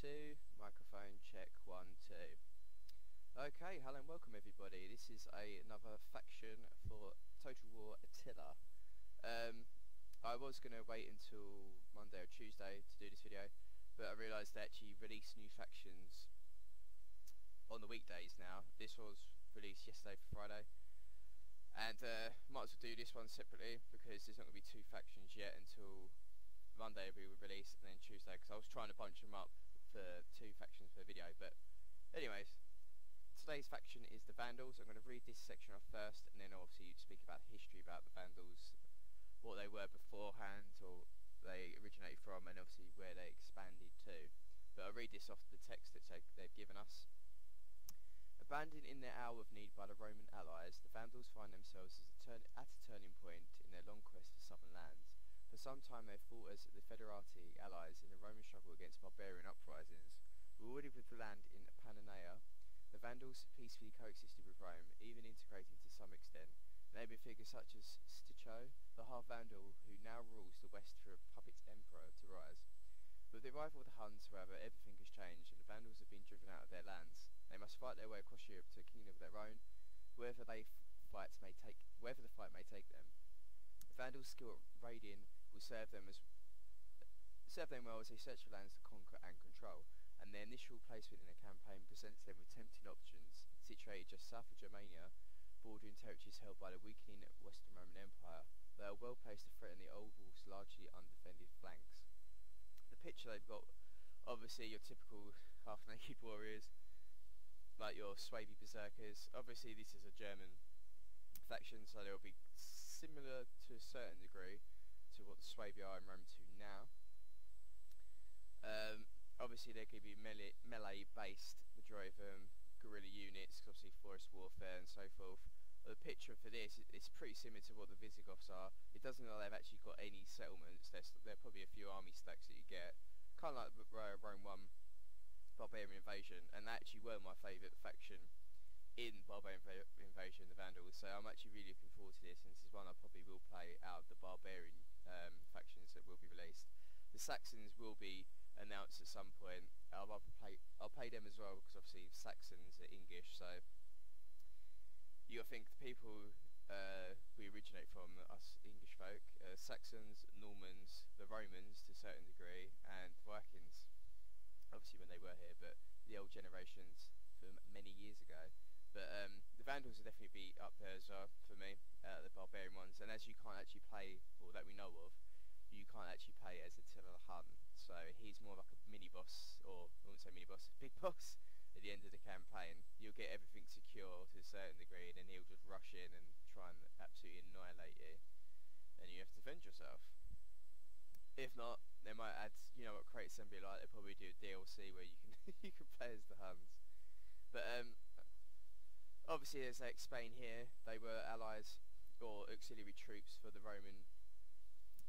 2, microphone check 1, 2. Okay, hello and welcome everybody. This is another faction for Total War Attila. I was going to wait until Monday or Tuesday to do this video, but I realised they actually release new factions on the weekdays now. This was released yesterday for Friday, and might as well do this one separately because there's not going to be two factions yet until Monday will be released, and then Tuesday, because I was trying to bunch them up for two factions per video. But anyways, today's faction is the Vandals. I'm going to read this section off first, and then obviously speak about the history about the Vandals, what they were beforehand, or they originated from, and obviously where they expanded to. But I'll read this off the text that they've given us. Abandoned in their hour of need by the Roman allies, the Vandals find themselves at a turning point in their long quest for southern lands. For some time they fought as the Federati allies in the Roman struggle against barbarian uprisings. Rewarded with the land in Pannonia, the Vandals peacefully coexisted with Rome, even integrating to some extent, enabling figures such as Sticho, the half-Vandal who now rules the west through a puppet emperor, to rise. With the arrival of the Huns, however, everything has changed, and the Vandals have been driven out of their lands. They must fight their way across Europe to a kingdom of their own, wherever the fight may take them. The Vandals' skill at raiding will serve them well as they search for lands to conquer and control, and their initial placement in the campaign presents them with tempting options. Situated just south of Germania, bordering territories held by the weakening Western Roman Empire, they are well placed to threaten the old wolf's largely undefended flanks. The picture they've got, obviously your typical half-naked warriors, like your Swavy berserkers. Obviously this is a German faction, so they'll be similar to a certain degree to what the Swavy are in Rome 2 now. Obviously they're going to be melee based, majority of them, guerrilla units, obviously forest warfare and so forth. The picture for this is pretty similar to what the Visigoths are. It doesn't look like they've actually got any settlements. There are probably a few army stacks that you get, kind of like Rome 1 Barbarian Invasion, and they actually were my favourite faction in Barbarian Invasion, the Vandals, so I'm actually really looking forward to this, and this is one I probably will play out of the Barbarian factions that will be released. The Saxons will be announced at some point. I'll play them as well, because obviously Saxons are English, so you got to think the people we originate from, us English folk, Saxons, Normans, the Romans to a certain degree, and Vikings, obviously when they were here, but the old generations from many years ago. But the Vandals will definitely be up there as well for me, the Barbarian ones, and as you can't actually play, or that we know of, you can't actually play as Attila the Hun, so he's more like a mini-boss, or I wouldn't say mini-boss, big boss at the end of the campaign. You'll get everything secure to a certain degree, and then he'll just rush in and try and absolutely annihilate you, and you have to defend yourself. If not, they might add, you know what Crate Assembly like, they'll probably do a DLC where you can you can play as the Huns. But obviously, as they explain here, they were allies or auxiliary troops for the Roman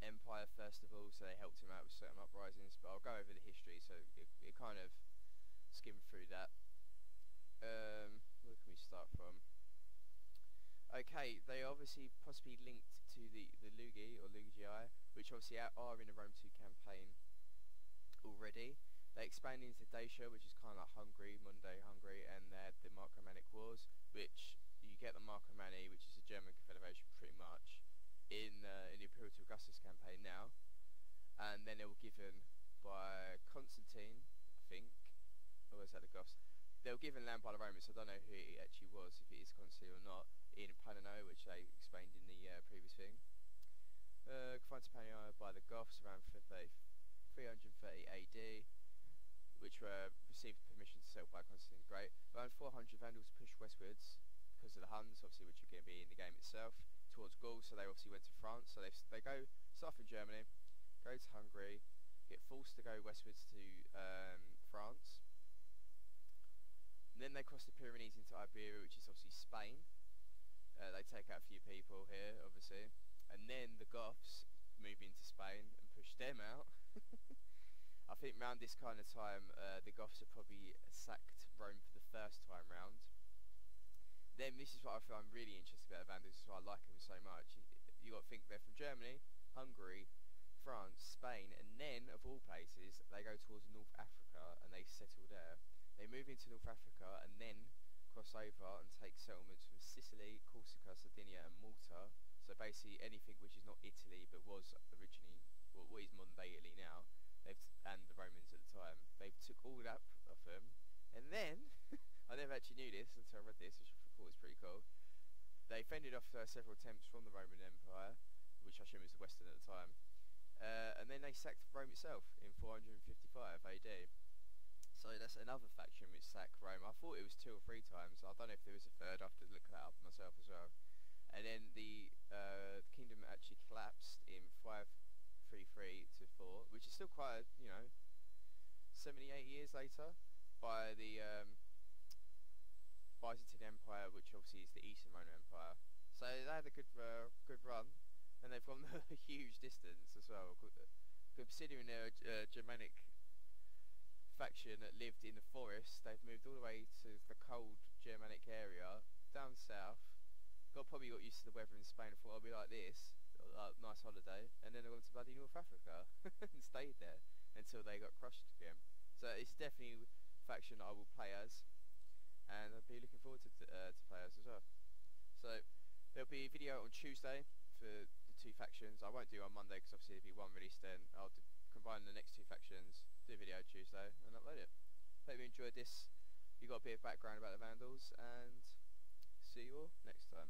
Empire first of all, so they helped him out with certain uprisings. But I'll go over the history, so it kind of skim through that. Where can we start from? Okay, they obviously possibly linked to the Lugi or Lugii, which obviously are in the Rome 2 campaign already. They expanded into Dacia, which is kind of like Hungary, Monday Hungary, and they had the Marcomannic Wars, which you get the Marcomanni, which is the German Confederation pretty much, in the Imperial to Augustus campaign now, and then they were given by Constantine, I think, or was that the Goths? They were given land by the Romans, so I don't know who it actually was, if it is Constantine or not, in Pannonia, which they explained in the previous thing. Confined to Pannonia by the Goths around 330 AD, which were received permission to settle by Constantine the Great. Around 400 Vandals pushed westwards because of the Huns, obviously, which are going to be in the game itself, towards Gaul, so they obviously went to France. So they go south in Germany, go to Hungary, get forced to go westwards to France, and then they cross the Pyrenees into Iberia, which is obviously Spain. They take out a few people here, obviously, and then the Goths move into Spain and push them out. I think around this kind of time, the Goths have probably sacked Rome for the first time round. Then this is what I feel I'm really interested about the Vandals, this is why I like them so much. You got to think they're from Germany, Hungary, France, Spain, and then, of all places, they go towards North Africa and they settle there. They move into North Africa and then cross over and take settlements from Sicily, Corsica, Sardinia, and Malta. So basically anything which is not Italy but was originally what is modern day Italy now, and the Romans at the time, they took all that off them, and then I never actually knew this until I read this, which I thought was pretty cool. They fended off several attempts from the Roman Empire, which I assume was the Western at the time, and then they sacked Rome itself in 455 AD. So that's another faction which sacked Rome. I thought it was 2 or 3 times. I don't know if there was a third. I have to look that up myself as well. And then the kingdom actually collapsed in 533 to 4, which is still quite, 78 years later, by the Byzantine Empire, which obviously is the Eastern Roman Empire. So they had a good run, and they've gone a huge distance as well. Considering they're a Germanic faction that lived in the forest, they've moved all the way to the cold Germanic area, down south, probably got used to the weather in Spain and thought I'll be like this, nice holiday, and then they went to bloody North Africa and stayed there until they got crushed again. So it's definitely a faction I will play as, and I'll be looking forward to play as well. So there'll be a video on Tuesday for the 2 factions. I won't do it on Monday because obviously there'll be one released then. I'll combine the next 2 factions, do a video Tuesday and upload it. Hope you enjoyed this. You got a bit of background about the Vandals, and see you all next time.